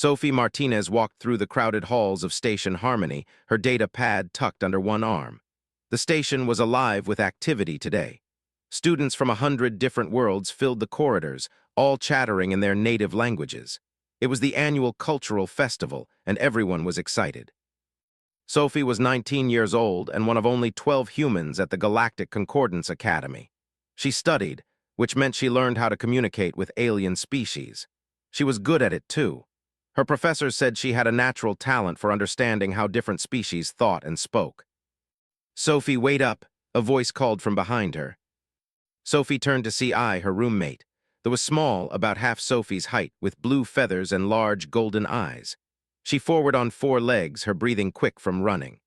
Sophie Martinez walked through the crowded halls of Station Harmony, her data pad tucked under one arm. The station was alive with activity today. Students from 100 different worlds filled the corridors, all chattering in their native languages. It was the annual cultural festival, and everyone was excited. Sophie was 19 years old and one of only 12 humans at the Galactic Concordance Academy. She studied, which meant she learned how to communicate with alien species. She was good at it, too. Her professors said she had a natural talent for understanding how different species thought and spoke. "Sophie, wait up," a voice called from behind her. Sophie turned to see her roommate. There was small, about half Sophie's height, with blue feathers and large golden eyes. She forward on 4 legs, her breathing quick from running.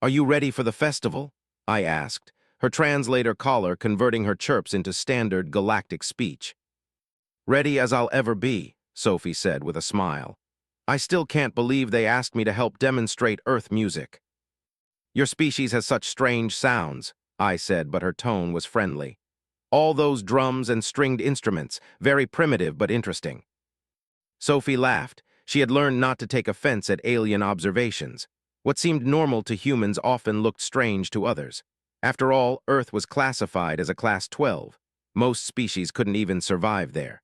"Are you ready for the festival?" I asked, her translator collar converting her chirps into standard galactic speech. "Ready as I'll ever be," Sophie said with a smile. "I still can't believe they asked me to help demonstrate Earth music." "Your species has such strange sounds," I said, but her tone was friendly. "All those drums and stringed instruments, very primitive but interesting." Sophie laughed. She had learned not to take offense at alien observations. What seemed normal to humans often looked strange to others. After all, Earth was classified as a Class 12. Most species couldn't even survive there.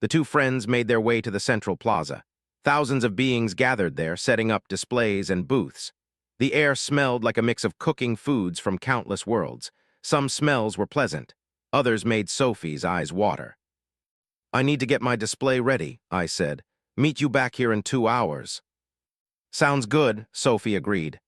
The two friends made their way to the central plaza. Thousands of beings gathered there, setting up displays and booths. The air smelled like a mix of cooking foods from countless worlds. Some smells were pleasant. Others made Sophie's eyes water. "I need to get my display ready," I said. "Meet you back here in 2 hours." "Sounds good," Sophie agreed.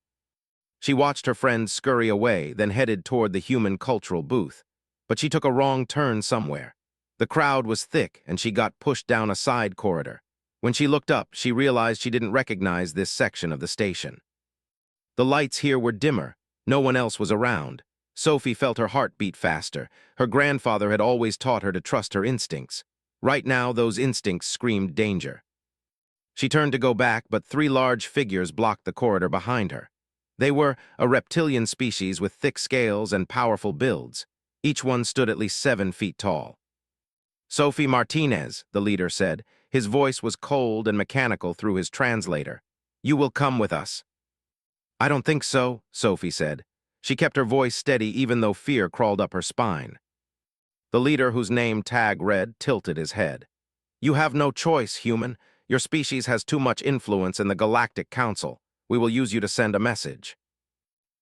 She watched her friends scurry away, then headed toward the human cultural booth. But she took a wrong turn somewhere. The crowd was thick, and she got pushed down a side corridor. When she looked up, she realized she didn't recognize this section of the station. The lights here were dimmer. No one else was around. Sophie felt her heart beat faster. Her grandfather had always taught her to trust her instincts. Right now, those instincts screamed danger. She turned to go back, but 3 large figures blocked the corridor behind her. They were a reptilian species with thick scales and powerful builds. Each one stood at least 7 feet tall. "Sophie Martinez," the leader said. His voice was cold and mechanical through his translator. "You will come with us." "I don't think so," Sophie said. She kept her voice steady even though fear crawled up her spine. The leader, whose name tag read, tilted his head. "You have no choice, human. Your species has too much influence in the Galactic Council. We will use you to send a message."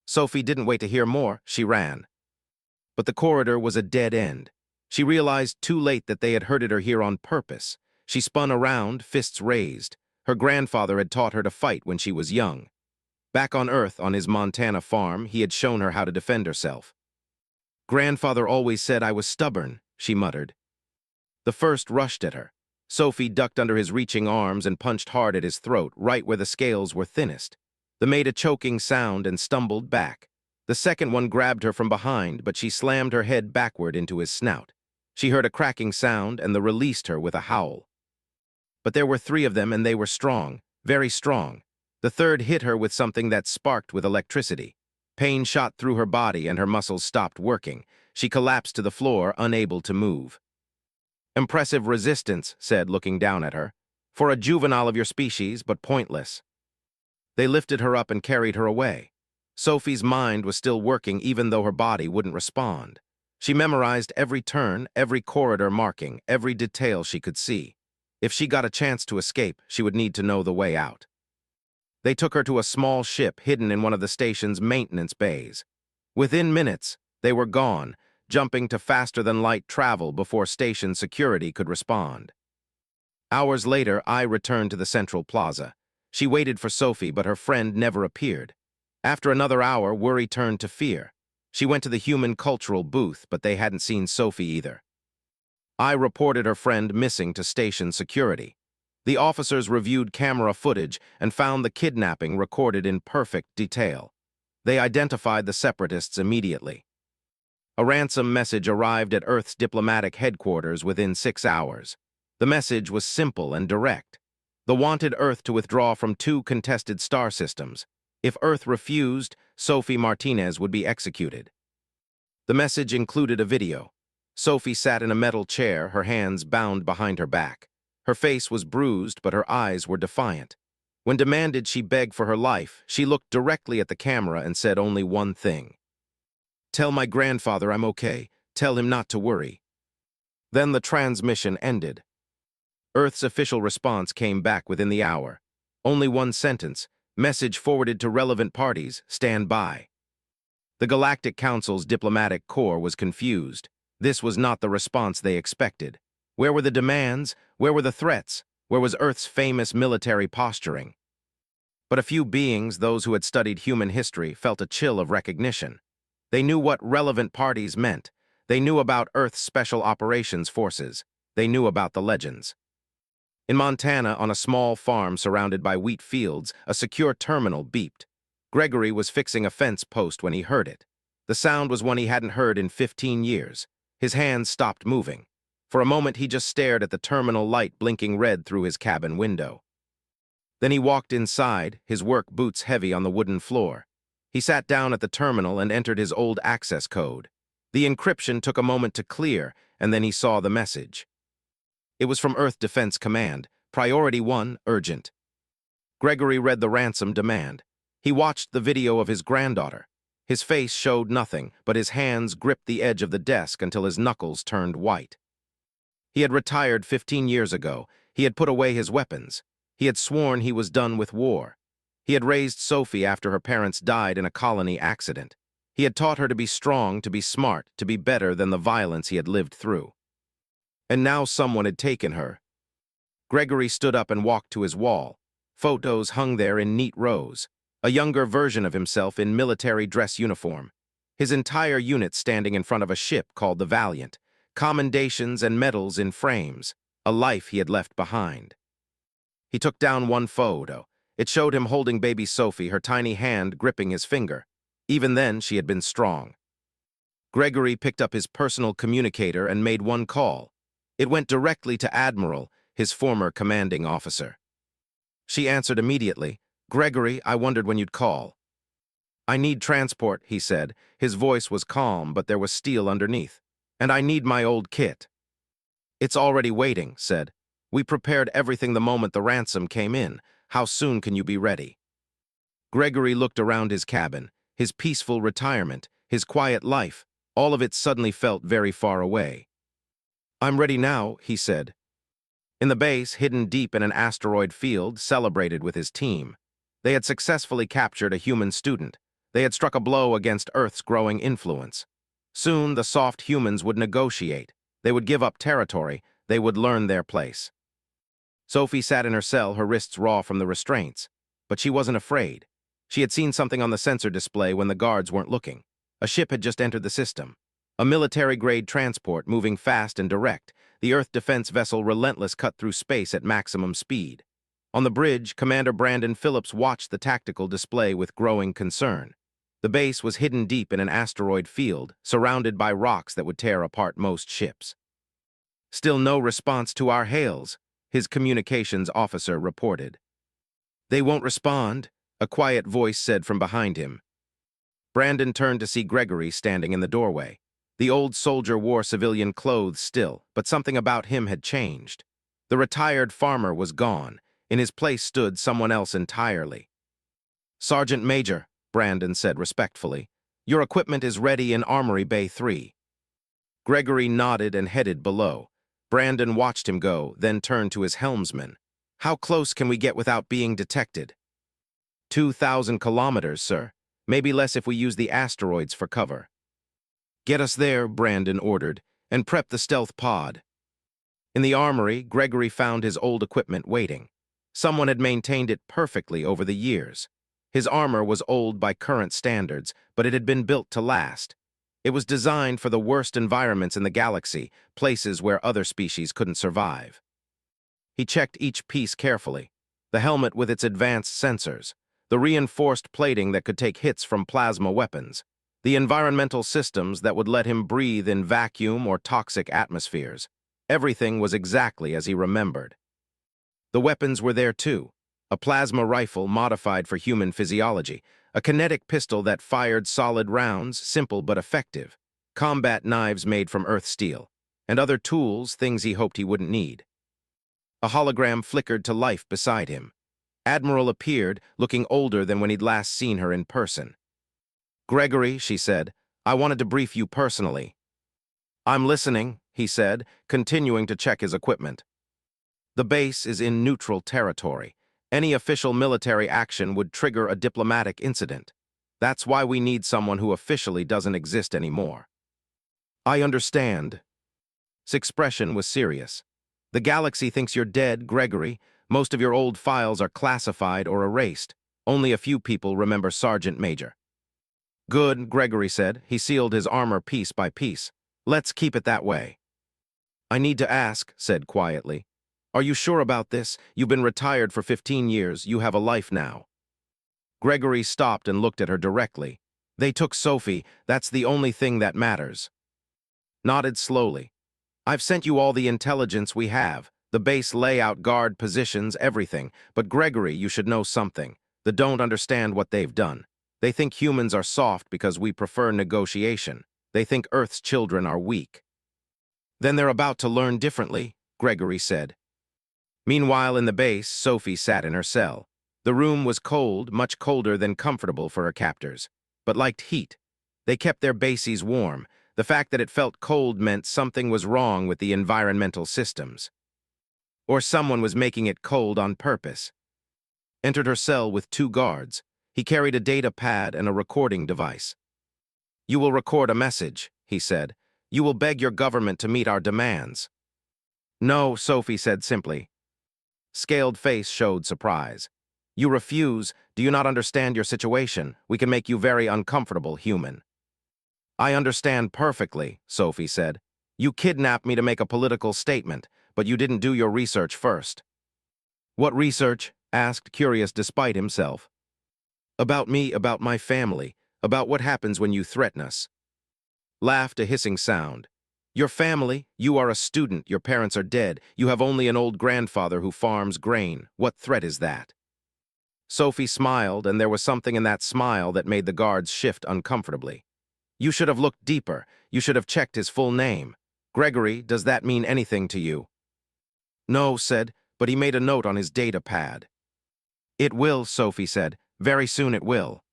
Sophie didn't wait to hear more. She ran. But the corridor was a dead end. She realized too late that they had herded her here on purpose. She spun around, fists raised. Her grandfather had taught her to fight when she was young. Back on Earth, on his Montana farm, he had shown her how to defend herself. "Grandfather always said I was stubborn," she muttered. The first rushed at her. Sophie ducked under his reaching arms and punched hard at his throat, right where the scales were thinnest. They made a choking sound and stumbled back. The second one grabbed her from behind, but she slammed her head backward into his snout. She heard a cracking sound, and they released her with a howl. But there were 3 of them, and they were strong, very strong. The third hit her with something that sparked with electricity. Pain shot through her body, and her muscles stopped working. She collapsed to the floor, unable to move. "Impressive resistance," said, looking down at her. "For a juvenile of your species, but pointless." They lifted her up and carried her away. Sophie's mind was still working even though her body wouldn't respond. She memorized every turn, every corridor marking, every detail she could see. If she got a chance to escape, she would need to know the way out. They took her to a small ship hidden in one of the station's maintenance bays. Within minutes, they were gone, jumping to faster-than-light travel before station security could respond. Hours later, I returned to the central plaza. She waited for Sophie, but her friend never appeared. After another hour, worry turned to fear. She went to the human cultural booth, but they hadn't seen Sophie either. I reported her friend missing to station security. The officers reviewed camera footage and found the kidnapping recorded in perfect detail. They identified the separatists immediately. A ransom message arrived at Earth's diplomatic headquarters within 6 hours. The message was simple and direct. The wanted Earth to withdraw from 2 contested star systems. If Earth refused, Sophie Martinez would be executed. The message included a video. Sophie sat in a metal chair, her hands bound behind her back. Her face was bruised, but her eyes were defiant. When demanded she begged for her life, she looked directly at the camera and said only one thing. "Tell my grandfather I'm okay. Tell him not to worry." Then the transmission ended. Earth's official response came back within the hour. Only one sentence: message forwarded to relevant parties, stand by. The Galactic Council's diplomatic corps was confused. This was not the response they expected. Where were the demands? Where were the threats? Where was Earth's famous military posturing? But a few beings, those who had studied human history, felt a chill of recognition. They knew what relevant parties meant. They knew about Earth's Special Operations Forces. They knew about the legends. In Montana, on a small farm surrounded by wheat fields, a secure terminal beeped. Gregory was fixing a fence post when he heard it. The sound was one he hadn't heard in 15 years. His hands stopped moving. For a moment, he just stared at the terminal light blinking red through his cabin window. Then he walked inside, his work boots heavy on the wooden floor. He sat down at the terminal and entered his old access code. The encryption took a moment to clear, and then he saw the message. It was from Earth Defense Command, Priority 1, urgent. Gregory read the ransom demand. He watched the video of his granddaughter. His face showed nothing, but his hands gripped the edge of the desk until his knuckles turned white. He had retired 15 years ago. He had put away his weapons. He had sworn he was done with war. He had raised Sophie after her parents died in a colony accident. He had taught her to be strong, to be smart, to be better than the violence he had lived through. And now someone had taken her. Gregory stood up and walked to his wall. Photos hung there in neat rows. A younger version of himself in military dress uniform. His entire unit standing in front of a ship called the Valiant. Commendations and medals in frames. A life he had left behind. He took down one photo. It showed him holding baby Sophie, her tiny hand gripping his finger. Even then, she had been strong. Gregory picked up his personal communicator and made one call. It went directly to Admiral, his former commanding officer. She answered immediately. "Gregory, I wondered when you'd call." "I need transport," he said. His voice was calm, but there was steel underneath. "And I need my old kit." "It's already waiting," said. "We prepared everything the moment the ransom came in. How soon can you be ready?" Gregory looked around his cabin, his peaceful retirement, his quiet life. All of it suddenly felt very far away. "I'm ready now," he said. In the base, hidden deep in an asteroid field, celebrated with his team. They had successfully captured a human student. They had struck a blow against Earth's growing influence. Soon, the soft humans would negotiate. They would give up territory. They would learn their place. Sophie sat in her cell, her wrists raw from the restraints. But she wasn't afraid. She had seen something on the sensor display when the guards weren't looking. A ship had just entered the system. A military-grade transport moving fast and direct. The Earth defense vessel Relentless cut through space at maximum speed. On the bridge, Commander Brandon Phillips watched the tactical display with growing concern. The base was hidden deep in an asteroid field, surrounded by rocks that would tear apart most ships. "Still no response to our hails," his communications officer reported. "They won't respond," a quiet voice said from behind him. Brandon turned to see Gregory standing in the doorway. The old soldier wore civilian clothes still, but something about him had changed. The retired farmer was gone. In his place stood someone else entirely. "Sergeant Major," Brandon said respectfully, "your equipment is ready in Armory Bay 3. Gregory nodded and headed below. Brandon watched him go, then turned to his helmsman. "How close can we get without being detected?" 2,000 kilometers, sir. Maybe less if we use the asteroids for cover." "Get us there," Brandon ordered, "and prep the stealth pod." In the armory, Gregory found his old equipment waiting. Someone had maintained it perfectly over the years. His armor was old by current standards, but it had been built to last. It was designed for the worst environments in the galaxy, places where other species couldn't survive. He checked each piece carefully. The helmet with its advanced sensors, the reinforced plating that could take hits from plasma weapons, the environmental systems that would let him breathe in vacuum or toxic atmospheres. Everything was exactly as he remembered. The weapons were there too. A plasma rifle modified for human physiology, a kinetic pistol that fired solid rounds, simple but effective, combat knives made from Earth steel, and other tools, things he hoped he wouldn't need. A hologram flickered to life beside him. Admiral appeared, looking older than when he'd last seen her in person. "Gregory," she said, "I wanted to brief you personally." "I'm listening," he said, continuing to check his equipment. "The base is in neutral territory. Any official military action would trigger a diplomatic incident. That's why we need someone who officially doesn't exist anymore." "I understand." His expression was serious. "The galaxy thinks you're dead, Gregory. Most of your old files are classified or erased. Only a few people remember Sergeant Major." "Good," Gregory said. He sealed his armor piece by piece. "Let's keep it that way." "I need to ask," said quietly. "Are you sure about this? You've been retired for 15 years. You have a life now." Gregory stopped and looked at her directly. "They took Sophie. That's the only thing that matters." Nodded slowly. "I've sent you all the intelligence we have. The base layout, guard positions, everything. But Gregory, you should know something. They don't understand what they've done. They think humans are soft because we prefer negotiation. They think Earth's children are weak." "Then they're about to learn differently," Gregory said. Meanwhile, in the base, Sophie sat in her cell. The room was cold, much colder than comfortable for her captors, but liked heat. They kept their bases warm. The fact that it felt cold meant something was wrong with the environmental systems. Or someone was making it cold on purpose. Entered her cell with 2 guards. He carried a data pad and a recording device. "You will record a message," he said. "You will beg your government to meet our demands." "No," Sophie said simply. Scaled face showed surprise. "You refuse? Do you not understand your situation? We can make you very uncomfortable, human." "I understand perfectly," Sophie said. "You kidnapped me to make a political statement, but you didn't do your research first." "What research?" asked, curious despite himself. "About me, about my family, about what happens when you threaten us." Laughed a hissing sound. "Your family? You are a student, your parents are dead, you have only an old grandfather who farms grain. What threat is that?" Sophie smiled, and there was something in that smile that made the guards shift uncomfortably. "You should have looked deeper. You should have checked his full name. Gregory, does that mean anything to you?" "No," said, but he made a note on his data pad. "It will," Sophie said. "Very soon it will."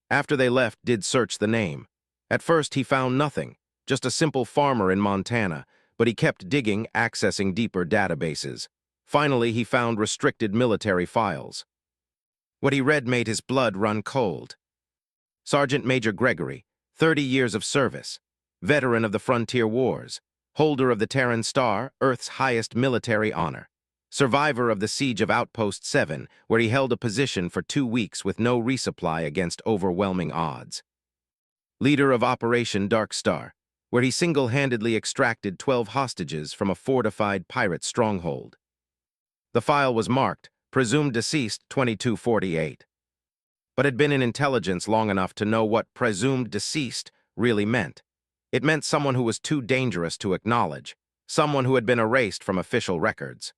After they left, did search the name. At first he found nothing, just a simple farmer in Montana, but he kept digging, accessing deeper databases. Finally, he found restricted military files. What he read made his blood run cold. Sergeant Major Gregory, 30 years of service, veteran of the frontier wars, holder of the Terran Star, Earth's highest military honor, survivor of the siege of Outpost 7, where he held a position for 2 weeks with no resupply against overwhelming odds. Leader of Operation Dark Star, where he single-handedly extracted 12 hostages from a fortified pirate stronghold. The file was marked, presumed deceased 2248. But had been in intelligence long enough to know what presumed deceased really meant. It meant someone who was too dangerous to acknowledge, someone who had been erased from official records.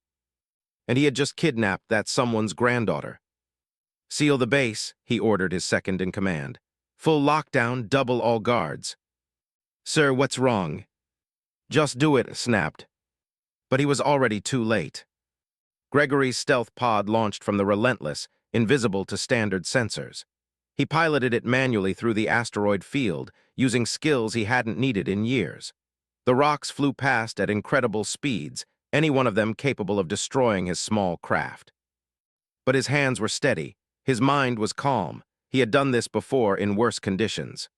And he had just kidnapped that someone's granddaughter. "Seal the base," he ordered his second in command. "Full lockdown, double all guards." "Sir, what's wrong?" "Just do it," snapped. But he was already too late. Gregory's stealth pod launched from the Relentless, invisible to standard sensors. He piloted it manually through the asteroid field, using skills he hadn't needed in years. The rocks flew past at incredible speeds, any one of them capable of destroying his small craft. But his hands were steady. His mind was calm. He had done this before in worse conditions.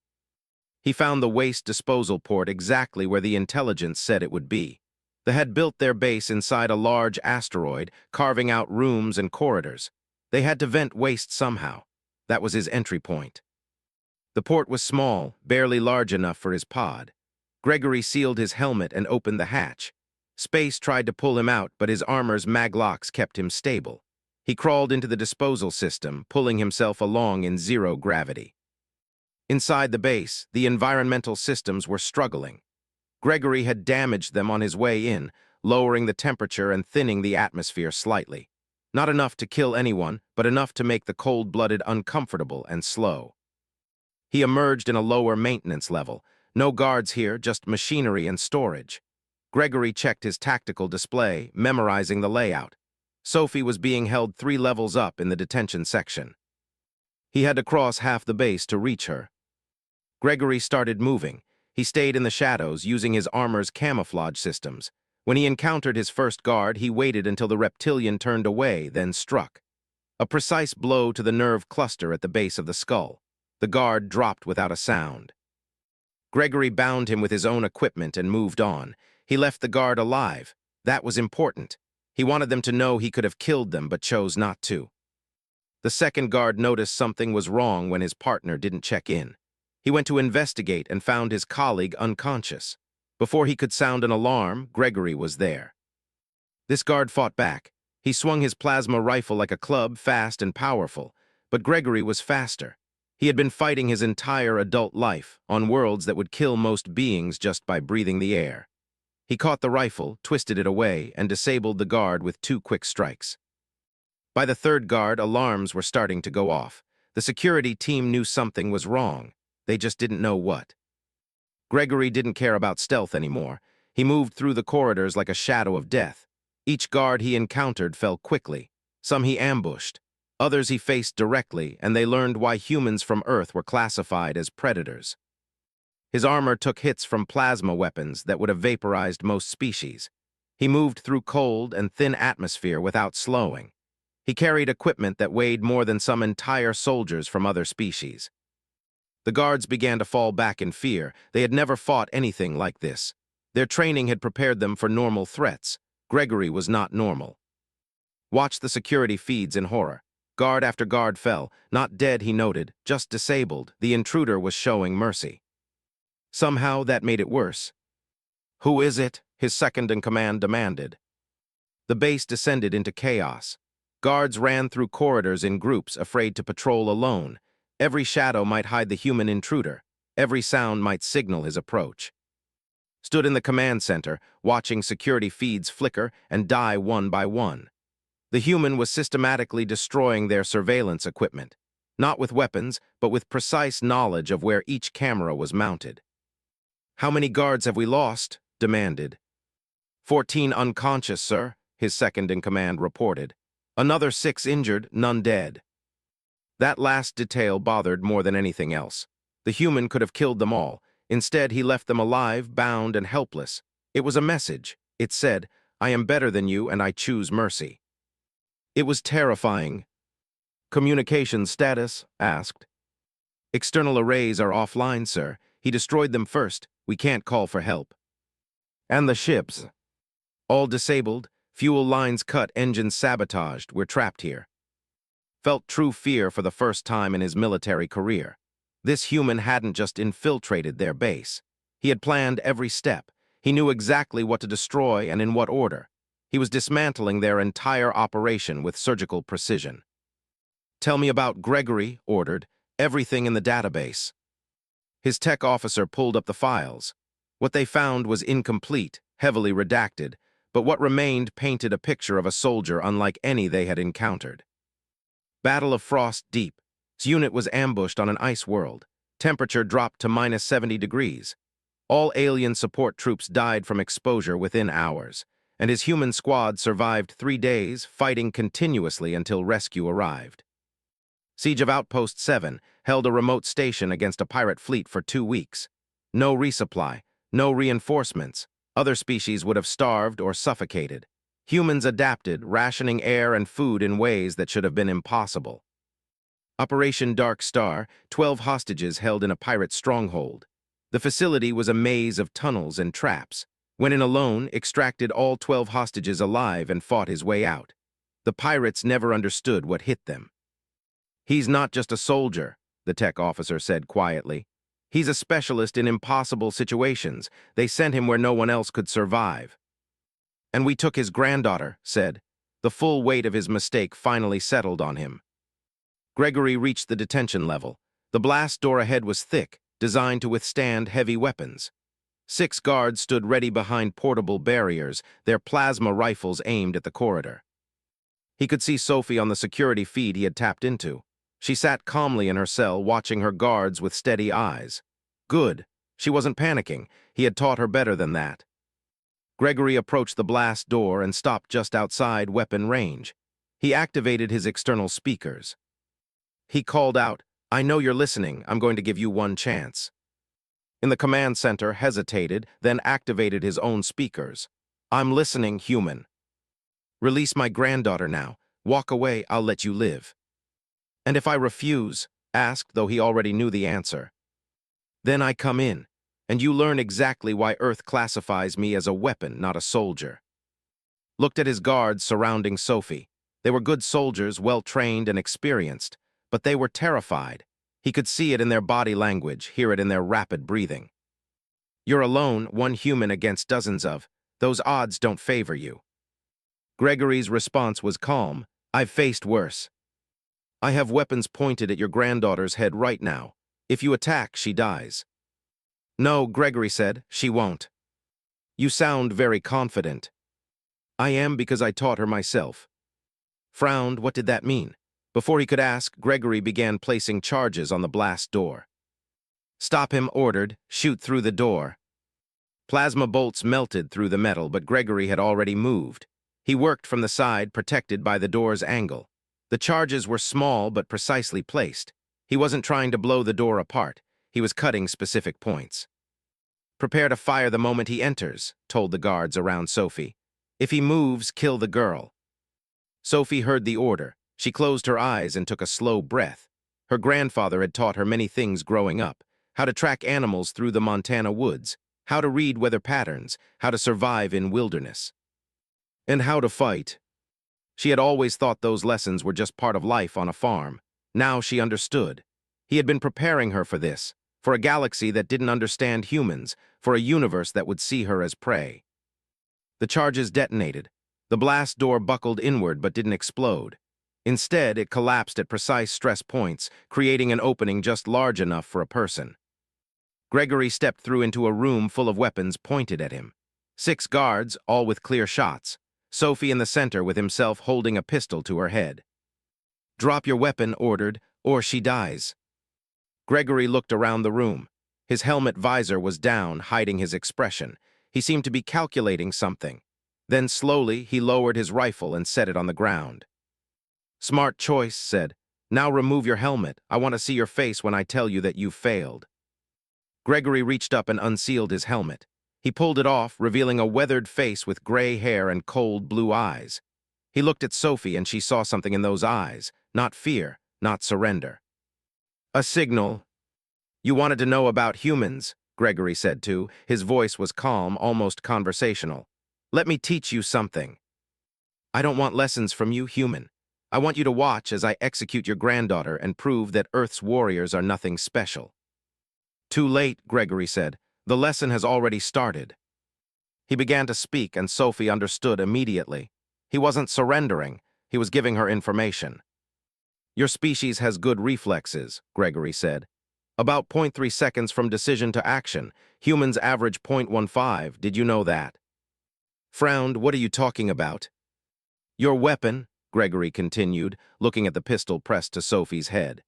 He found the waste disposal port exactly where the intelligence said it would be. They had built their base inside a large asteroid, carving out rooms and corridors. They had to vent waste somehow. That was his entry point. The port was small, barely large enough for his pod. Gregory sealed his helmet and opened the hatch. Space tried to pull him out, but his armor's maglocks kept him stable. He crawled into the disposal system, pulling himself along in zero gravity. Inside the base, the environmental systems were struggling. Gregory had damaged them on his way in, lowering the temperature and thinning the atmosphere slightly. Not enough to kill anyone, but enough to make the cold-blooded uncomfortable and slow. He emerged in a lower maintenance level. No guards here, just machinery and storage. Gregory checked his tactical display, memorizing the layout. Sophie was being held 3 levels up in the detention section. He had to cross half the base to reach her. Gregory started moving. He stayed in the shadows, using his armor's camouflage systems. When he encountered his first guard, he waited until the reptilian turned away, then struck. A precise blow to the nerve cluster at the base of the skull. The guard dropped without a sound. Gregory bound him with his own equipment and moved on. He left the guard alive. That was important. He wanted them to know he could have killed them, but chose not to. The second guard noticed something was wrong when his partner didn't check in. He went to investigate and found his colleague unconscious. Before he could sound an alarm, Gregory was there. This guard fought back. He swung his plasma rifle like a club, fast and powerful. But Gregory was faster. He had been fighting his entire adult life on worlds that would kill most beings just by breathing the air. He caught the rifle, twisted it away, and disabled the guard with 2 quick strikes. By the third guard, alarms were starting to go off. The security team knew something was wrong. They just didn't know what. Gregory didn't care about stealth anymore. He moved through the corridors like a shadow of death. Each guard he encountered fell quickly. Some he ambushed. Others he faced directly, and they learned why humans from Earth were classified as predators. His armor took hits from plasma weapons that would have vaporized most species. He moved through cold and thin atmosphere without slowing. He carried equipment that weighed more than some entire soldiers from other species. The guards began to fall back in fear. They had never fought anything like this. Their training had prepared them for normal threats. Gregory was not normal. Watched the security feeds in horror. Guard after guard fell. Not dead, he noted, just disabled. The intruder was showing mercy. Somehow that made it worse. "Who is it?" his second-in-command demanded. The base descended into chaos. Guards ran through corridors in groups, afraid to patrol alone. Every shadow might hide the human intruder. Every sound might signal his approach. Stood in the command center, watching security feeds flicker and die one by one. The human was systematically destroying their surveillance equipment, not with weapons, but with precise knowledge of where each camera was mounted. "How many guards have we lost?" demanded. 14 unconscious, sir," his second-in-command reported. "Another 6 injured, none dead." That last detail bothered more than anything else. The human could have killed them all. Instead, he left them alive, bound, and helpless. It was a message. It said, "I am better than you, and I choose mercy." It was terrifying. "Communication status?" asked. "External arrays are offline, sir. He destroyed them first. We can't call for help." "And the ships?" "All disabled. Fuel lines cut, engines sabotaged. We're trapped here." Felt true fear for the first time in his military career. This human hadn't just infiltrated their base. He had planned every step. He knew exactly what to destroy and in what order. He was dismantling their entire operation with surgical precision. "Tell me about Gregory," ordered. "Everything in the database." His tech officer pulled up the files. What they found was incomplete, heavily redacted, but what remained painted a picture of a soldier unlike any they had encountered. Battle of Frost Deep. His unit was ambushed on an ice world. Temperature dropped to -70 degrees. All alien support troops died from exposure within hours, and his human squad survived 3 days, fighting continuously until rescue arrived. Siege of Outpost 7 held a remote station against a pirate fleet for 2 weeks. No resupply, no reinforcements. Other species would have starved or suffocated. Humans adapted, rationing air and food in ways that should have been impossible. Operation Dark Star, 12 hostages held in a pirate stronghold. The facility was a maze of tunnels and traps. Went in alone, extracted all 12 hostages alive and fought his way out. The pirates never understood what hit them. "He's not just a soldier," the tech officer said quietly. "He's a specialist in impossible situations. They sent him where no one else could survive." "And we took his granddaughter," said. The full weight of his mistake finally settled on him. Gregory reached the detention level. The blast door ahead was thick, designed to withstand heavy weapons. 6 guards stood ready behind portable barriers, their plasma rifles aimed at the corridor. He could see Sophie on the security feed he had tapped into. She sat calmly in her cell, watching her guards with steady eyes. Good. She wasn't panicking. He had taught her better than that. Gregory approached the blast door and stopped just outside weapon range. He activated his external speakers. He called out, "I know you're listening. I'm going to give you one chance." In the command center, hesitated, then activated his own speakers. "I'm listening, human. Release my granddaughter now. Walk away, I'll let you live." "And if I refuse?" asked, though he already knew the answer. "Then I come in, and you learn exactly why Earth classifies me as a weapon, not a soldier." Looked at his guards surrounding Sophie. They were good soldiers, well-trained and experienced, but they were terrified. He could see it in their body language, hear it in their rapid breathing. "You're alone, one human against dozens of. Those odds don't favor you." Gregory's response was calm. "I've faced worse. I have weapons pointed at your granddaughter's head right now. If you attack, she dies." "No," Gregory said, "she won't." "You sound very confident." "I am because I taught her myself." Frowned, what did that mean? Before he could ask, Gregory began placing charges on the blast door. "Stop him," ordered. "Shoot through the door." Plasma bolts melted through the metal, but Gregory had already moved. He worked from the side, protected by the door's angle. The charges were small but precisely placed. He wasn't trying to blow the door apart. He was cutting specific points. "Prepare to fire the moment he enters," told the guards around Sophie. "If he moves, kill the girl." Sophie heard the order. She closed her eyes and took a slow breath. Her grandfather had taught her many things growing up: how to track animals through the Montana woods, how to read weather patterns, how to survive in wilderness, and how to fight. She had always thought those lessons were just part of life on a farm. Now she understood. He had been preparing her for this, for a galaxy that didn't understand humans, for a universe that would see her as prey. The charges detonated. The blast door buckled inward but didn't explode. Instead, it collapsed at precise stress points, creating an opening just large enough for a person. Gregory stepped through into a room full of weapons pointed at him. 6 guards, all with clear shots. Sophie in the center with himself holding a pistol to her head. "Drop your weapon," ordered, "or she dies." Gregory looked around the room. His helmet visor was down, hiding his expression. He seemed to be calculating something. Then slowly, he lowered his rifle and set it on the ground. "Smart choice," said. "Now remove your helmet. I want to see your face when I tell you that you've failed." Gregory reached up and unsealed his helmet. He pulled it off, revealing a weathered face with gray hair and cold blue eyes. He looked at Sophie, and she saw something in those eyes. Not fear, not surrender. "A signal." "You wanted to know about humans," Gregory said too. His voice was calm, almost conversational. "Let me teach you something. I don't want lessons from you, human. I want you to watch as I execute your granddaughter and prove that Earth's warriors are nothing special." "Too late," Gregory said. "The lesson has already started." He began to speak, and Sophie understood immediately. He wasn't surrendering. He was giving her information. "Your species has good reflexes," Gregory said. "About 0.3 seconds from decision to action. Humans average 0.15. Did you know that?" Frowned. "What are you talking about?" "Your weapon," Gregory continued, looking at the pistol pressed to Sophie's head.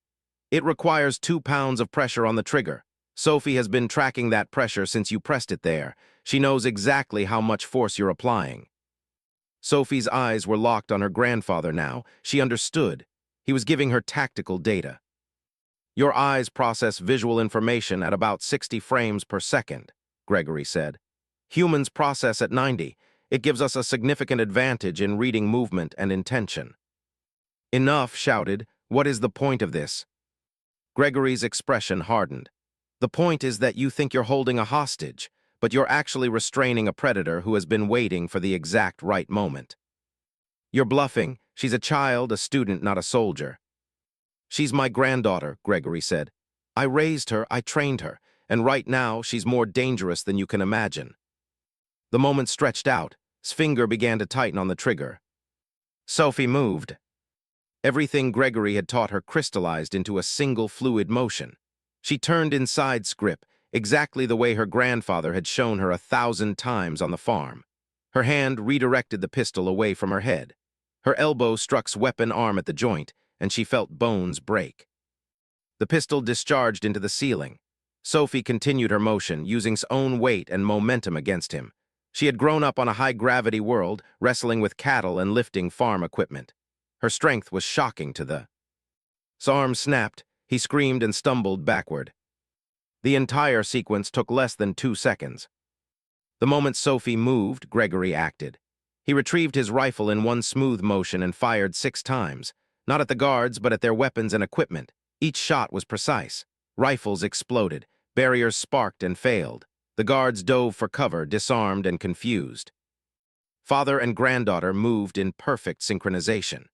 "It requires 2 pounds of pressure on the trigger. Sophie has been tracking that pressure since you pressed it there. She knows exactly how much force you're applying." Sophie's eyes were locked on her grandfather now. She understood. He was giving her tactical data. "Your eyes process visual information at about 60 frames per second, Gregory said. "Humans process at 90. It gives us a significant advantage in reading movement and intention." "Enough," shouted. "What is the point of this?" Gregory's expression hardened. "The point is that you think you're holding a hostage, but you're actually restraining a predator who has been waiting for the exact right moment. You're bluffing. She's a child, a student, not a soldier." "She's my granddaughter," Gregory said. "I raised her, I trained her, and right now she's more dangerous than you can imagine." The moment stretched out. His finger began to tighten on the trigger. Sophie moved. Everything Gregory had taught her crystallized into a single fluid motion. She turned inside script, exactly the way her grandfather had shown her 1,000 times on the farm. Her hand redirected the pistol away from her head. Her elbow struck weapon arm at the joint, and she felt bones break. The pistol discharged into the ceiling. Sophie continued her motion, using her own weight and momentum against him. She had grown up on a high-gravity world, wrestling with cattle and lifting farm equipment. Her strength was shocking to the... His arm snapped, he screamed and stumbled backward. The entire sequence took less than 2 seconds. The moment Sophie moved, Gregory acted. He retrieved his rifle in one smooth motion and fired 6 times, not at the guards but at their weapons and equipment. Each shot was precise. Rifles exploded, barriers sparked and failed. The guards dove for cover, disarmed and confused. Father and granddaughter moved in perfect synchronization.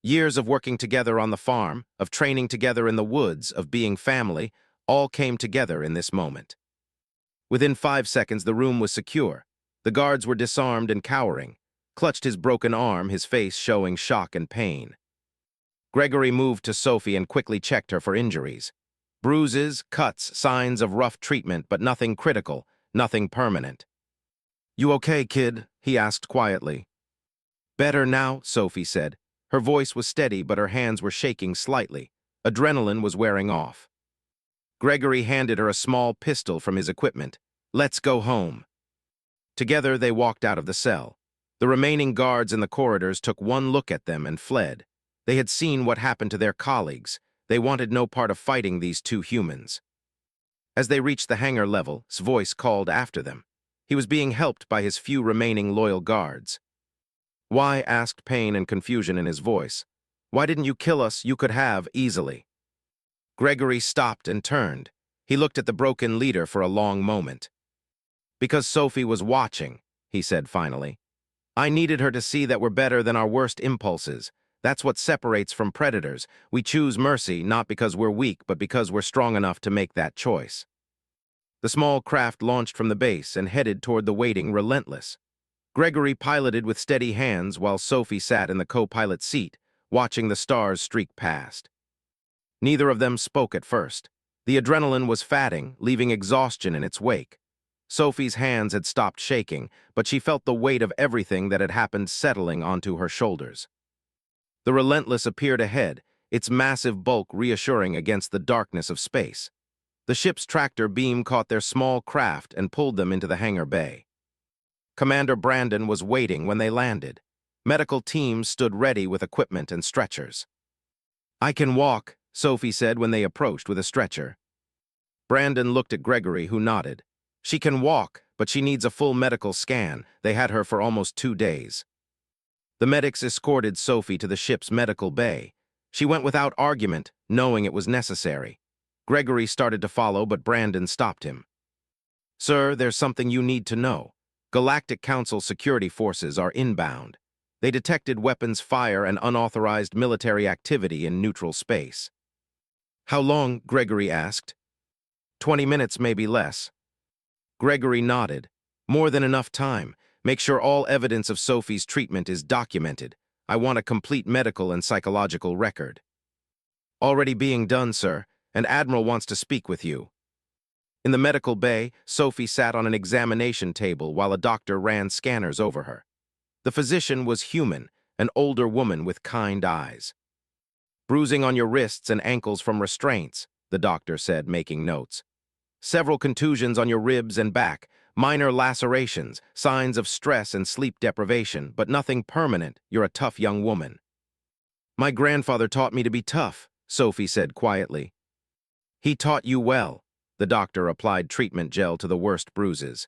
Years of working together on the farm, of training together in the woods, of being family, all came together in this moment. Within 5 seconds, the room was secure. The guards were disarmed and cowering, clutched his broken arm, his face showing shock and pain. Gregory moved to Sophie and quickly checked her for injuries. Bruises, cuts, signs of rough treatment, but nothing critical, nothing permanent. "You okay, kid?" he asked quietly. "Better now," Sophie said. Her voice was steady, but her hands were shaking slightly. Adrenaline was wearing off. Gregory handed her a small pistol from his equipment. "Let's go home." Together they walked out of the cell. The remaining guards in the corridors took one look at them and fled. They had seen what happened to their colleagues. They wanted no part of fighting these 2 humans. As they reached the hangar level, his voice called after them. He was being helped by his few remaining loyal guards. "Why?" asked pain and confusion in his voice. "Why didn't you kill us? You could have, easily." Gregory stopped and turned. He looked at the broken leader for a long moment. "Because Sophie was watching," he said finally. "I needed her to see that we're better than our worst impulses. That's what separates from predators. We choose mercy not because we're weak, but because we're strong enough to make that choice." The small craft launched from the base and headed toward the waiting Relentless. Gregory piloted with steady hands while Sophie sat in the co-pilot seat, watching the stars streak past. Neither of them spoke at first. The adrenaline was fatting, leaving exhaustion in its wake. Sophie's hands had stopped shaking, but she felt the weight of everything that had happened settling onto her shoulders. The Relentless appeared ahead, its massive bulk reassuring against the darkness of space. The ship's tractor beam caught their small craft and pulled them into the hangar bay. Commander Brandon was waiting when they landed. Medical teams stood ready with equipment and stretchers. "I can walk," Sophie said when they approached with a stretcher. Brandon looked at Gregory, who nodded. "She can walk, but she needs a full medical scan. They had her for almost 2 days." The medics escorted Sophie to the ship's medical bay. She went without argument, knowing it was necessary. Gregory started to follow, but Brandon stopped him. "Sir, there's something you need to know. Galactic Council security forces are inbound. They detected weapons fire and unauthorized military activity in neutral space." "How long?" Gregory asked. 20 minutes, maybe less." Gregory nodded. "More than enough time. Make sure all evidence of Sophie's treatment is documented. I want a complete medical and psychological record." "Already being done, sir. An admiral wants to speak with you." In the medical bay, Sophie sat on an examination table while a doctor ran scanners over her. The physician was human, an older woman with kind eyes. "Bruising on your wrists and ankles from restraints," the doctor said, making notes. "Several contusions on your ribs and back, minor lacerations, signs of stress and sleep deprivation, but nothing permanent. You're a tough young woman." "My grandfather taught me to be tough," Sophie said quietly. "He taught you well." The doctor applied treatment gel to the worst bruises.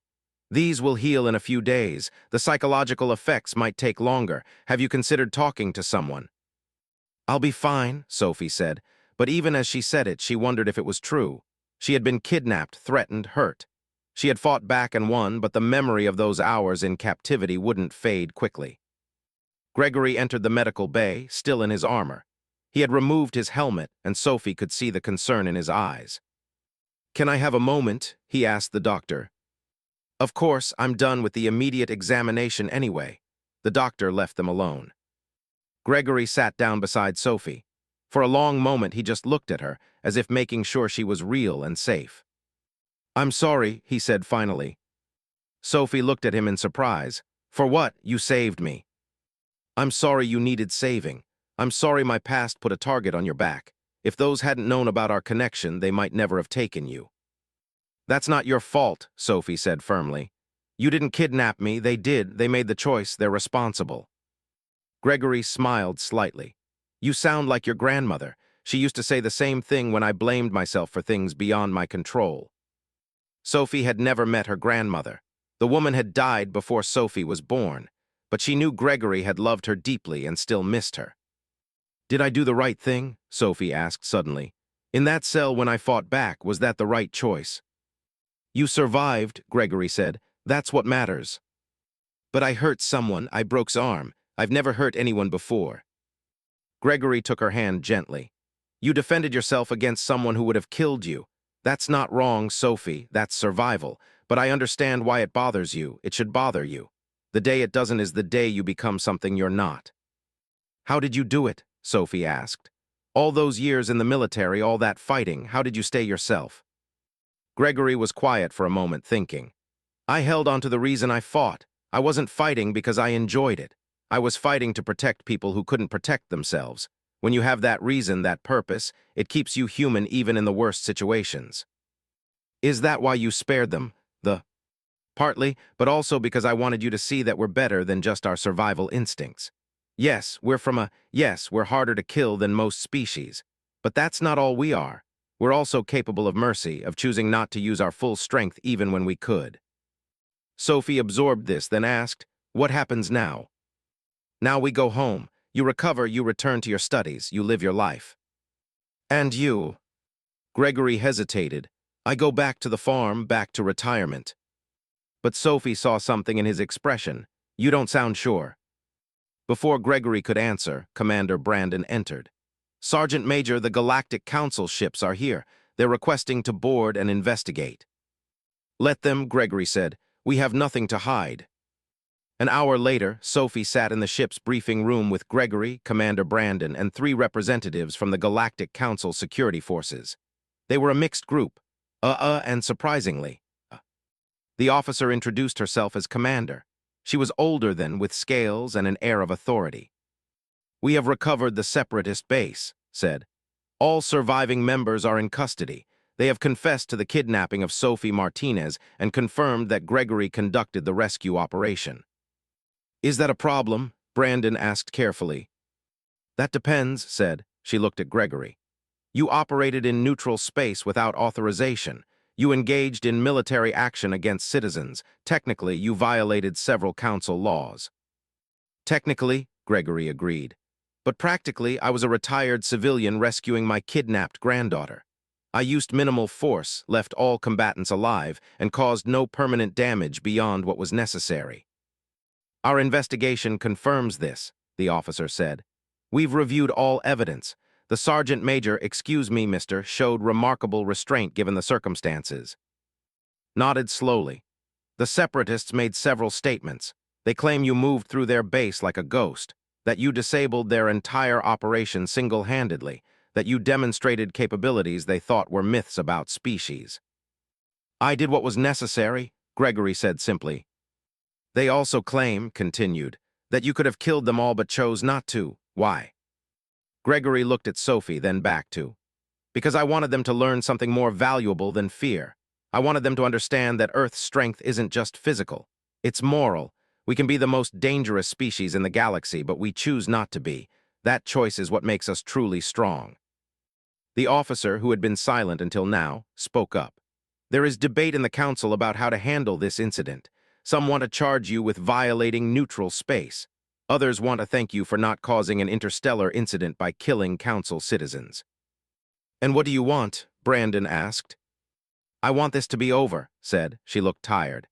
"These will heal in a few days. The psychological effects might take longer. Have you considered talking to someone?" "I'll be fine," Sophie said, but even as she said it, she wondered if it was true. She had been kidnapped, threatened, hurt. She had fought back and won, but the memory of those hours in captivity wouldn't fade quickly. Gregory entered the medical bay, still in his armor. He had removed his helmet, and Sophie could see the concern in his eyes. "Can I have a moment?" he asked the doctor. "Of course, I'm done with the immediate examination anyway." The doctor left them alone. Gregory sat down beside Sophie. For a long moment, he just looked at her, as if making sure she was real and safe. "I'm sorry," he said finally. Sophie looked at him in surprise. "For what? You saved me." "I'm sorry you needed saving. I'm sorry my past put a target on your back. If those hadn't known about our connection, they might never have taken you." "That's not your fault," Sophie said firmly. You didn't kidnap me, they did, they made the choice, they're responsible. Gregory smiled slightly. You sound like your grandmother. She used to say the same thing when I blamed myself for things beyond my control. Sophie had never met her grandmother. The woman had died before Sophie was born, but she knew Gregory had loved her deeply and still missed her. Did I do the right thing? Sophie asked suddenly. In that cell when I fought back, was that the right choice? You survived, Gregory said. That's what matters. But I hurt someone, I broke his arm. I've never hurt anyone before. Gregory took her hand gently. You defended yourself against someone who would have killed you. That's not wrong, Sophie, that's survival. But I understand why it bothers you. It should bother you. The day it doesn't is the day you become something you're not. How did you do it? Sophie asked. All those years in the military, all that fighting, how did you stay yourself? Gregory was quiet for a moment, thinking. I held on to the reason I fought. I wasn't fighting because I enjoyed it. I was fighting to protect people who couldn't protect themselves. When you have that reason, that purpose, it keeps you human even in the worst situations. Is that why you spared them? Partly, but also because I wanted you to see that we're better than just our survival instincts. Yes, we're harder to kill than most species. But that's not all we are. We're also capable of mercy, of choosing not to use our full strength even when we could. Sophie absorbed this, then asked, what happens now? Now we go home. You recover, you return to your studies, you live your life. And you? Gregory hesitated. I go back to the farm, back to retirement. But Sophie saw something in his expression. You don't sound sure. Before Gregory could answer, Commander Brandon entered. Sergeant Major, the Galactic Council ships are here. They're requesting to board and investigate. Let them, Gregory said. We have nothing to hide. An hour later, Sophie sat in the ship's briefing room with Gregory, Commander Brandon, and 3 representatives from the Galactic Council security forces. They were a mixed group. And surprisingly. The officer introduced herself as commander. She was older than, with scales and an air of authority. We have recovered the separatist base, said. All surviving members are in custody. They have confessed to the kidnapping of Sophie Martinez and confirmed that Gregory conducted the rescue operation. Is that a problem? Brandon asked carefully. That depends, said. She looked at Gregory. You operated in neutral space without authorization. You engaged in military action against citizens. Technically, you violated several council laws. Technically, Gregory agreed. But practically, I was a retired civilian rescuing my kidnapped granddaughter. I used minimal force, left all combatants alive, and caused no permanent damage beyond what was necessary. Our investigation confirms this, the officer said. We've reviewed all evidence. The Sergeant Major, excuse me, mister, showed remarkable restraint given the circumstances. Nodded slowly. The separatists made several statements. They claim you moved through their base like a ghost, that you disabled their entire operation single-handedly, that you demonstrated capabilities they thought were myths about species. I did what was necessary, Gregory said simply. They also claim, continued, that you could have killed them all but chose not to. Why? Gregory looked at Sophie, then back to. Because I wanted them to learn something more valuable than fear. I wanted them to understand that Earth's strength isn't just physical. It's moral. We can be the most dangerous species in the galaxy, but we choose not to be. That choice is what makes us truly strong. The officer, who had been silent until now, spoke up. There is debate in the council about how to handle this incident. Some want to charge you with violating neutral space. Others want to thank you for not causing an interstellar incident by killing council citizens. And what do you want? Brandon asked. I want this to be over, said. She looked tired.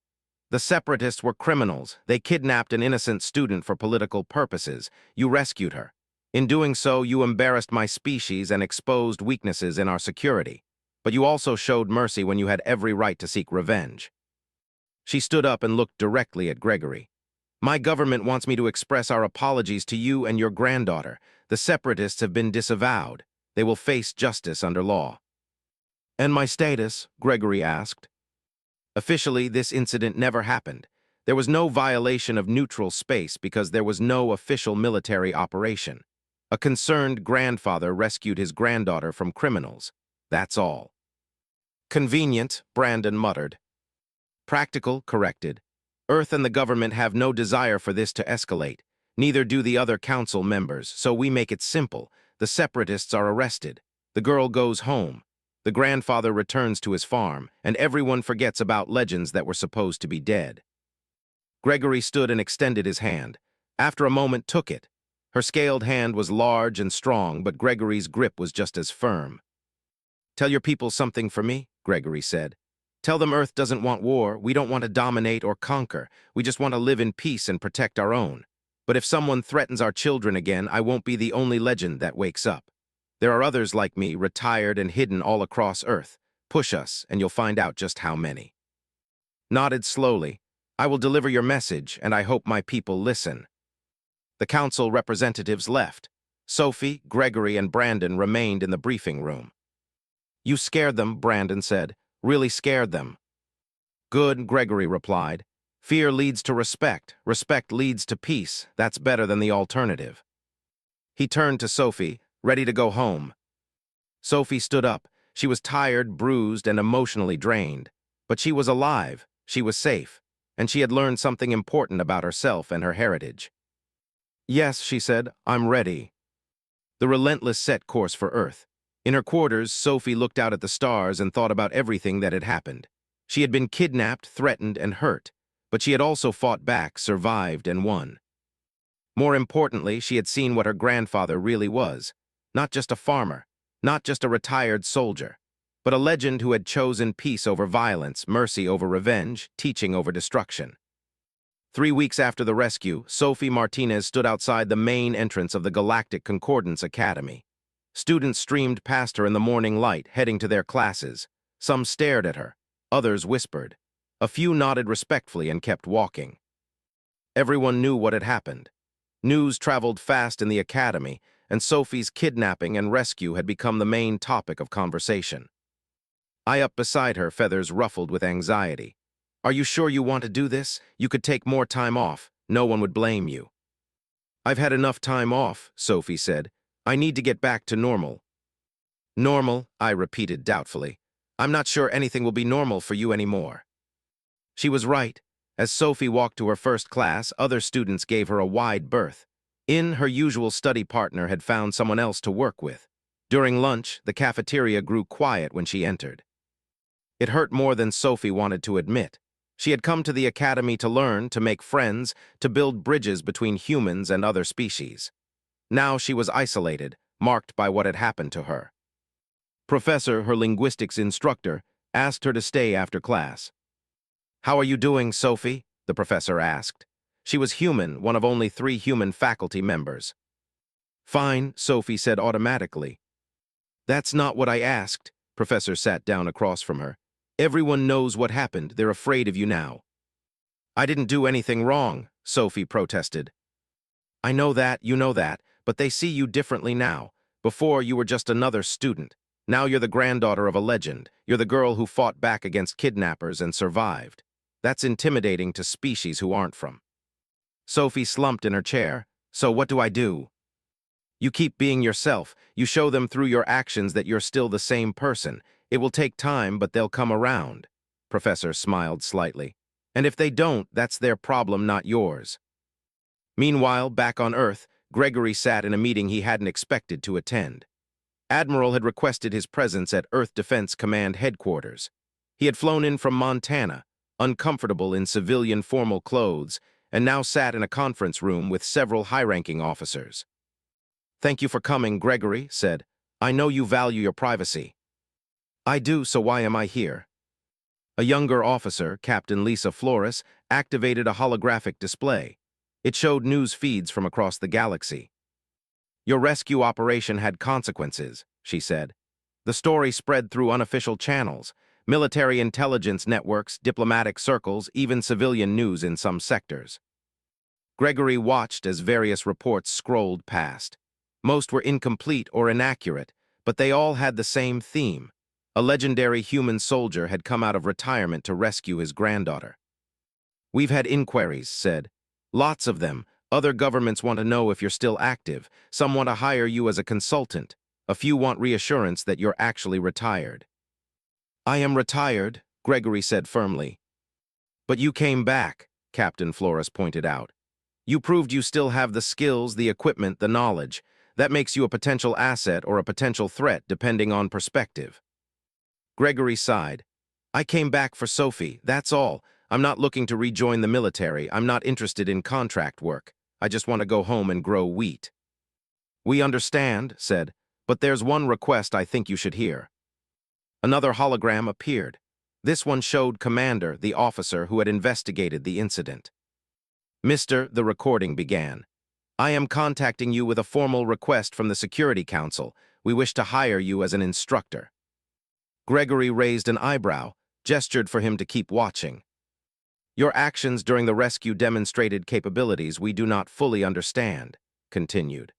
The separatists were criminals. They kidnapped an innocent student for political purposes. You rescued her. In doing so, you embarrassed my species and exposed weaknesses in our security. But you also showed mercy when you had every right to seek revenge. She stood up and looked directly at Gregory. My government wants me to express our apologies to you and your granddaughter. The separatists have been disavowed. They will face justice under law. And my status? Gregory asked. Officially, this incident never happened. There was no violation of neutral space because there was no official military operation. A concerned grandfather rescued his granddaughter from criminals. That's all. Convenient, Brandon muttered. Practical, corrected. Earth and the government have no desire for this to escalate. Neither do the other council members, so we make it simple. The separatists are arrested. The girl goes home. The grandfather returns to his farm, and everyone forgets about legends that were supposed to be dead. Gregory stood and extended his hand. After a moment, took it. Her scaled hand was large and strong, but Gregory's grip was just as firm. "Tell your people something for me," Gregory said. "Tell them Earth doesn't want war. We don't want to dominate or conquer. We just want to live in peace and protect our own. But if someone threatens our children again, I won't be the only legend that wakes up. There are others like me, retired and hidden all across Earth. Push us, and you'll find out just how many." Nodded slowly. "I will deliver your message, and I hope my people listen." The council representatives left. Sophie, Gregory, and Brandon remained in the briefing room. "You scared them," Brandon said. "Really scared them." "Good," Gregory replied. "Fear leads to respect. Respect leads to peace. That's better than the alternative." He turned to Sophie, ready to go home. Sophie stood up. She was tired, bruised, and emotionally drained. But she was alive, she was safe, and she had learned something important about herself and her heritage. "Yes," she said, "I'm ready." The relentless set course for Earth. In her quarters, Sophie looked out at the stars and thought about everything that had happened. She had been kidnapped, threatened, and hurt, but she had also fought back, survived, and won. More importantly, she had seen what her grandfather really was. Not just a farmer, not just a retired soldier, but a legend who had chosen peace over violence, mercy over revenge, teaching over destruction. 3 weeks after the rescue, Sophie Martinez stood outside the main entrance of the Galactic Concordance Academy. Students streamed past her in the morning light, heading to their classes. Some stared at her, others whispered. A few nodded respectfully and kept walking. Everyone knew what had happened. News traveled fast in the academy, and Sophie's kidnapping and rescue had become the main topic of conversation. I up beside her, feathers ruffled with anxiety. "Are you sure you want to do this? You could take more time off. No one would blame you." "I've had enough time off," Sophie said. "I need to get back to normal." "Normal," I repeated doubtfully. "I'm not sure anything will be normal for you anymore." She was right. As Sophie walked to her first class, other students gave her a wide berth. Her usual study partner had found someone else to work with. During lunch, the cafeteria grew quiet when she entered. It hurt more than Sophie wanted to admit. She had come to the academy to learn, to make friends, to build bridges between humans and other species. Now she was isolated, marked by what had happened to her. Professor, her linguistics instructor, asked her to stay after class. "How are you doing, Sophie?" the professor asked. She was human, one of only 3 human faculty members. "Fine," Sophie said automatically. "That's not what I asked." Professor sat down across from her. "Everyone knows what happened. They're afraid of you now." "I didn't do anything wrong," Sophie protested. "I know that, you know that, but they see you differently now. Before, you were just another student. Now you're the granddaughter of a legend. You're the girl who fought back against kidnappers and survived. That's intimidating to species who aren't from." Sophie slumped in her chair. "So what do I do?" "You keep being yourself. You show them through your actions that you're still the same person. It will take time, but they'll come around." Professor smiled slightly. "And if they don't, that's their problem, not yours." Meanwhile, back on Earth, Gregory sat in a meeting he hadn't expected to attend. Admiral had requested his presence at Earth Defense Command headquarters. He had flown in from Montana, uncomfortable in civilian formal clothes, and now sat in a conference room with several high-ranking officers. "Thank you for coming," Gregory said. "I know you value your privacy." "I do, so why am I here?" A younger officer, Captain Lisa Flores, activated a holographic display. It showed news feeds from across the galaxy. "Your rescue operation had consequences," she said. "The story spread through unofficial channels, military intelligence networks, diplomatic circles, even civilian news in some sectors." Gregory watched as various reports scrolled past. Most were incomplete or inaccurate, but they all had the same theme. A legendary human soldier had come out of retirement to rescue his granddaughter. "We've had inquiries," said. "Lots of them. Other governments want to know if you're still active. Some want to hire you as a consultant. A few want reassurance that you're actually retired." "I am retired," Gregory said firmly. "But you came back," Captain Flores pointed out. You proved you still have the skills, the equipment, the knowledge. That makes you a potential asset or a potential threat, depending on perspective. Gregory sighed. I came back for Sophie, that's all. I'm not looking to rejoin the military. I'm not interested in contract work. I just want to go home and grow wheat. We understand, said, but there's one request I think you should hear. Another hologram appeared. This one showed Commander, the officer who had investigated the incident. Mr. The recording began. I am contacting you with a formal request from the Security Council. We wish to hire you as an instructor. Gregory raised an eyebrow, gestured for him to keep watching. Your actions during the rescue demonstrated capabilities we do not fully understand, continued.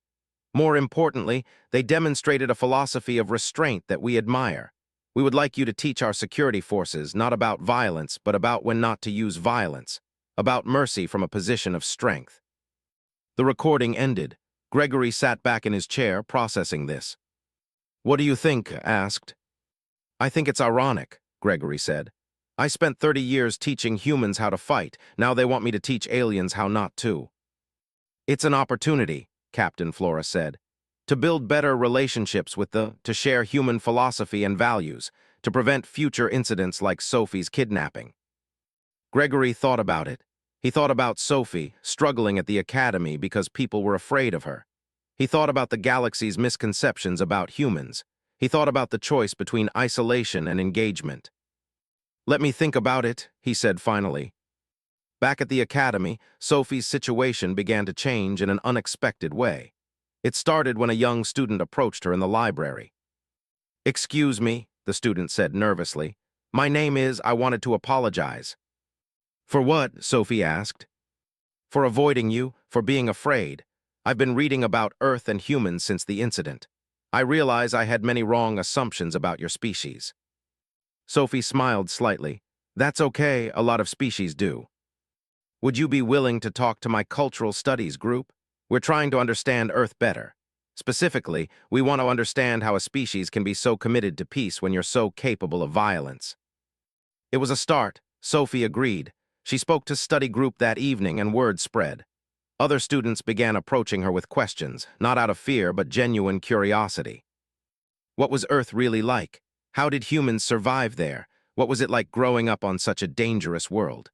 More importantly, they demonstrated a philosophy of restraint that we admire. We would like you to teach our security forces not about violence, but about when not to use violence, about mercy from a position of strength. The recording ended. Gregory sat back in his chair, processing this. What do you think? Asked. I think it's ironic, Gregory said. I spent 30 years teaching humans how to fight. Now they want me to teach aliens how not to. It's an opportunity, Captain Flores said, to build better relationships with to share human philosophy and values, to prevent future incidents like Sophie's kidnapping. Gregory thought about it. He thought about Sophie, struggling at the academy because people were afraid of her. He thought about the galaxy's misconceptions about humans. He thought about the choice between isolation and engagement. Let me think about it, he said finally. Back at the academy, Sophie's situation began to change in an unexpected way. It started when a young student approached her in the library. Excuse me, the student said nervously. My name is, I wanted to apologize. For what? Sophie asked. For avoiding you, for being afraid. I've been reading about Earth and humans since the incident. I realize I had many wrong assumptions about your species. Sophie smiled slightly. That's okay, a lot of species do. Would you be willing to talk to my cultural studies group? We're trying to understand Earth better. Specifically, we want to understand how a species can be so committed to peace when you're so capable of violence. It was a start. Sophie agreed. She spoke to study group that evening and word spread. Other students began approaching her with questions, not out of fear but genuine curiosity. What was Earth really like? How did humans survive there? What was it like growing up on such a dangerous world?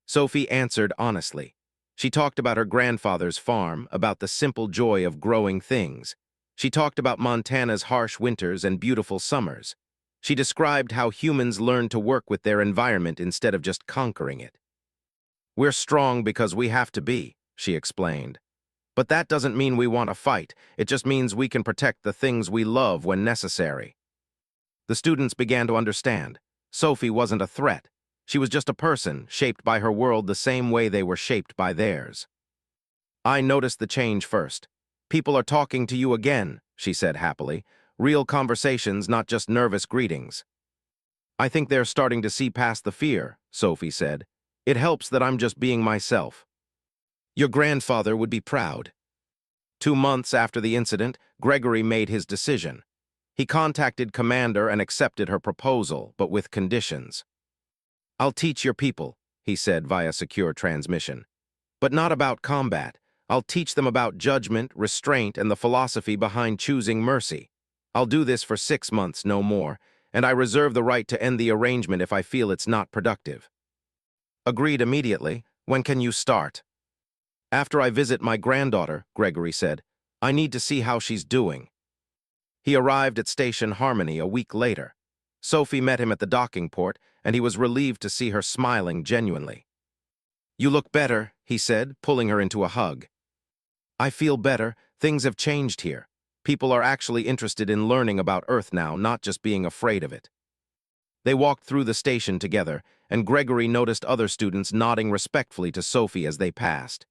Sophie answered honestly. She talked about her grandfather's farm, about the simple joy of growing things. She talked about Montana's harsh winters and beautiful summers. She described how humans learn to work with their environment instead of just conquering it. We're strong because we have to be, she explained. But that doesn't mean we want to fight. It just means we can protect the things we love when necessary. The students began to understand. Sophie wasn't a threat. She was just a person, shaped by her world the same way they were shaped by theirs. I noticed the change first. People are talking to you again, she said happily. Real conversations, not just nervous greetings. I think they're starting to see past the fear, Sophie said. It helps that I'm just being myself. Your grandfather would be proud. 2 months after the incident, Gregory made his decision. He contacted Commander and accepted her proposal, but with conditions. I'll teach your people, he said via secure transmission. But not about combat. I'll teach them about judgment, restraint, and the philosophy behind choosing mercy. I'll do this for 6 months, no more, and I reserve the right to end the arrangement if I feel it's not productive. Agreed immediately. When can you start? After I visit my granddaughter, Gregory said. I need to see how she's doing. He arrived at Station Harmony a week later. Sophie met him at the docking port, and he was relieved to see her smiling genuinely. You look better, he said, pulling her into a hug. I feel better. Things have changed here. People are actually interested in learning about Earth now, not just being afraid of it. They walked through the station together, and Gregory noticed other students nodding respectfully to Sophie as they passed.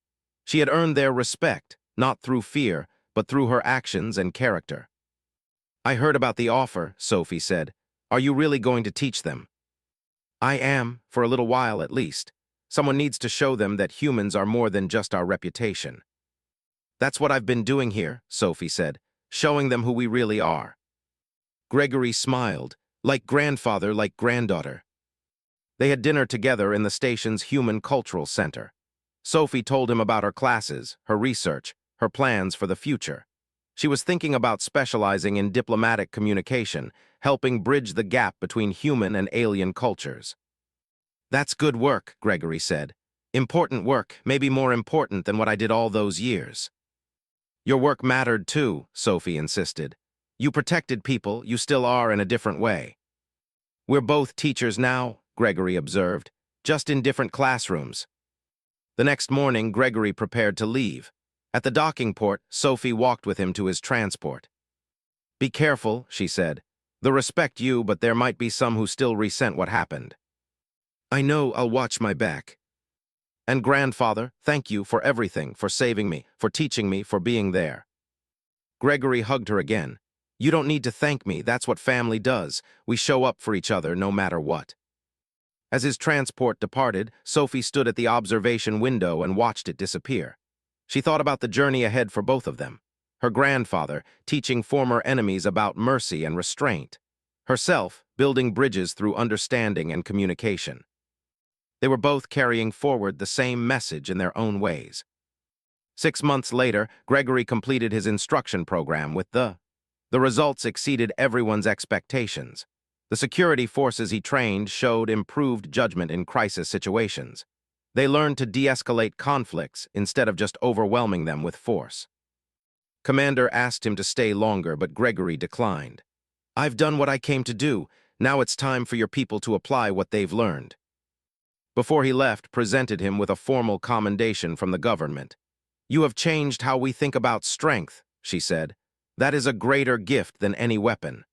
She had earned their respect, not through fear, but through her actions and character. I heard about the offer, Sophie said. Are you really going to teach them? I am, for a little while at least. Someone needs to show them that humans are more than just our reputation. That's what I've been doing here, Sophie said, showing them who we really are. Gregory smiled, like grandfather, like granddaughter. They had dinner together in the station's Human Cultural Center. Sophie told him about her classes, her research, her plans for the future. She was thinking about specializing in diplomatic communication, helping bridge the gap between human and alien cultures. "That's good work," Gregory said. "Important work, maybe more important than what I did all those years." "Your work mattered too," Sophie insisted. "You protected people, you still are in a different way." "We're both teachers now," Gregory observed, "just in different classrooms." The next morning, Gregory prepared to leave. At the docking port, Sophie walked with him to his transport. "Be careful," she said. "They'll respect you, but there might be some who still resent what happened." "I know, I'll watch my back." "And grandfather, thank you for everything, for saving me, for teaching me, for being there." Gregory hugged her again. "You don't need to thank me, that's what family does. We show up for each other no matter what." As his transport departed, Sophie stood at the observation window and watched it disappear. She thought about the journey ahead for both of them. Her grandfather, teaching former enemies about mercy and restraint. Herself, building bridges through understanding and communication. They were both carrying forward the same message in their own ways. 6 months later, Gregory completed his instruction program with the results exceeded everyone's expectations. The security forces he trained showed improved judgment in crisis situations. They learned to de-escalate conflicts instead of just overwhelming them with force. Commander asked him to stay longer, but Gregory declined. "I've done what I came to do. Now it's time for your people to apply what they've learned." Before he left, presented him with a formal commendation from the government. "You have changed how we think about strength," she said. "That is a greater gift than any weapon."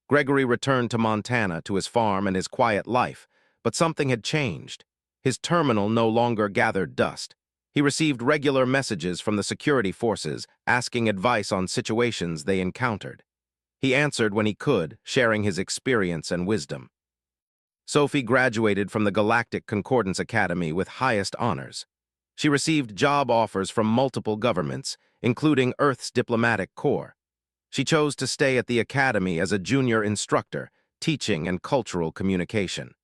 Gregory returned to Montana, to his farm and his quiet life, but something had changed. His terminal no longer gathered dust. He received regular messages from the security forces asking advice on situations they encountered. He answered when he could, sharing his experience and wisdom. Sophie graduated from the Galactic Concordance Academy with highest honors. She received job offers from multiple governments, including Earth's diplomatic corps. She chose to stay at the academy as a junior instructor, teaching and cultural communication.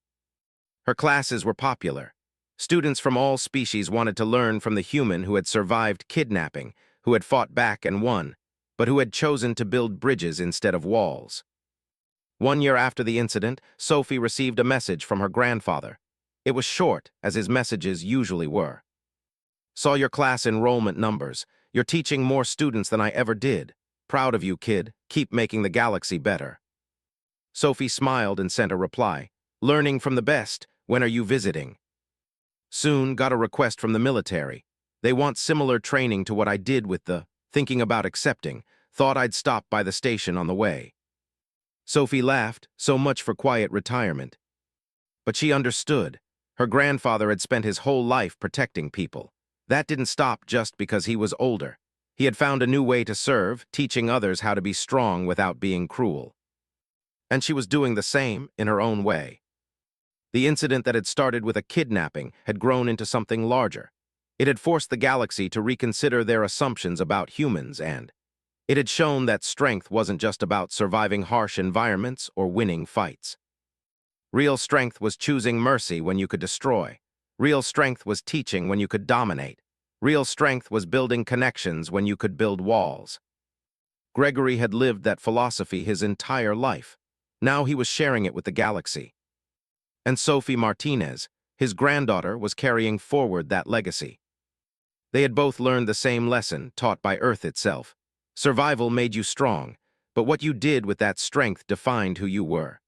Her classes were popular. Students from all species wanted to learn from the human who had survived kidnapping, who had fought back and won, but who had chosen to build bridges instead of walls. 1 year after the incident, Sophie received a message from her grandfather. It was short, as his messages usually were. "Saw your class enrollment numbers. You're teaching more students than I ever did. Proud of you, kid. Keep making the galaxy better." Sophie smiled and sent a reply. "Learning from the best. When are you visiting?" "Soon. Got a request from the military. They want similar training to what I did with the thinking about accepting. Thought I'd stop by the station on the way." Sophie laughed. So much for quiet retirement. But she understood. Her grandfather had spent his whole life protecting people. That didn't stop just because he was older. He had found a new way to serve, teaching others how to be strong without being cruel. And she was doing the same in her own way. The incident that had started with a kidnapping had grown into something larger. It had forced the galaxy to reconsider their assumptions about humans, and it had shown that strength wasn't just about surviving harsh environments or winning fights. Real strength was choosing mercy when you could destroy. Real strength was teaching when you could dominate. Real strength was building connections when you could build walls. Gregory had lived that philosophy his entire life. Now he was sharing it with the galaxy. And Sophie Martinez, his granddaughter, was carrying forward that legacy. They had both learned the same lesson taught by Earth itself. Survival made you strong, but what you did with that strength defined who you were.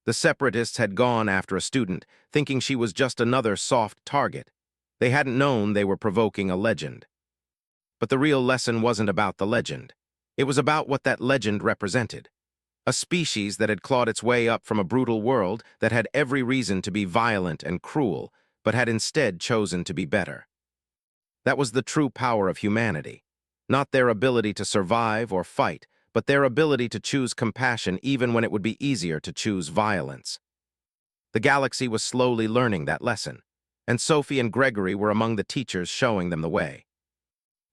The separatists had gone after a student, thinking she was just another soft target. They hadn't known they were provoking a legend. But the real lesson wasn't about the legend. It was about what that legend represented. A species that had clawed its way up from a brutal world that had every reason to be violent and cruel, but had instead chosen to be better. That was the true power of humanity. Not their ability to survive or fight, but their ability to choose compassion even when it would be easier to choose violence. The galaxy was slowly learning that lesson, and Sophie and Gregory were among the teachers showing them the way.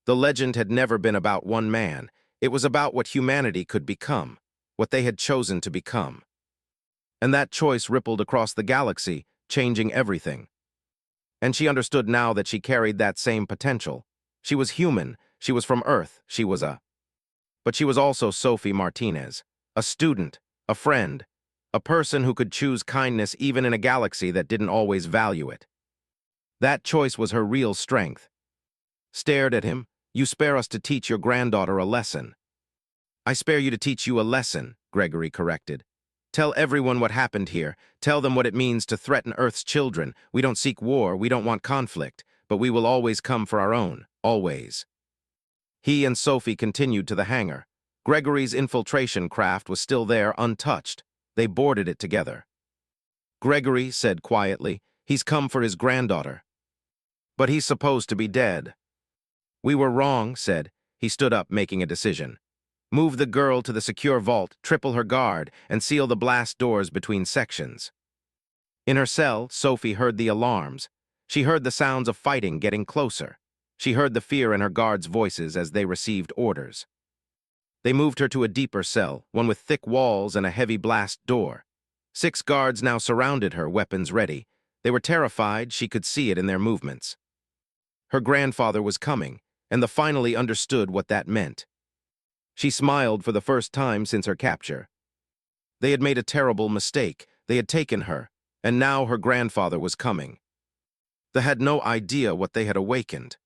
The legend had never been about one man. It was about what humanity could become, what they had chosen to become. And that choice rippled across the galaxy, changing everything. And she understood now that she carried that same potential. She was human, she was from Earth, But she was also Sophie Martinez, a student, a friend, a person who could choose kindness even in a galaxy that didn't always value it. That choice was her real strength. Stared at him. You spare us to teach your granddaughter a lesson. I spare you to teach you a lesson, Gregory corrected. Tell everyone what happened here. Tell them what it means to threaten Earth's children. We don't seek war, we don't want conflict, but we will always come for our own, always. He and Sophie continued to the hangar. Gregory's infiltration craft was still there, untouched. They boarded it together. Gregory said quietly, he's come for his granddaughter. But he's supposed to be dead. We were wrong, said. He stood up, making a decision. Move the girl to the secure vault, triple her guard, and seal the blast doors between sections. In her cell, Sophie heard the alarms. She heard the sounds of fighting getting closer. She heard the fear in her guards' voices as they received orders. They moved her to a deeper cell, one with thick walls and a heavy blast door. 6 guards now surrounded her, weapons ready. They were terrified, she could see it in their movements. Her grandfather was coming, and the finally understood what that meant. She smiled for the first time since her capture. They had made a terrible mistake. They had taken her, and now her grandfather was coming. They had no idea what they had awakened.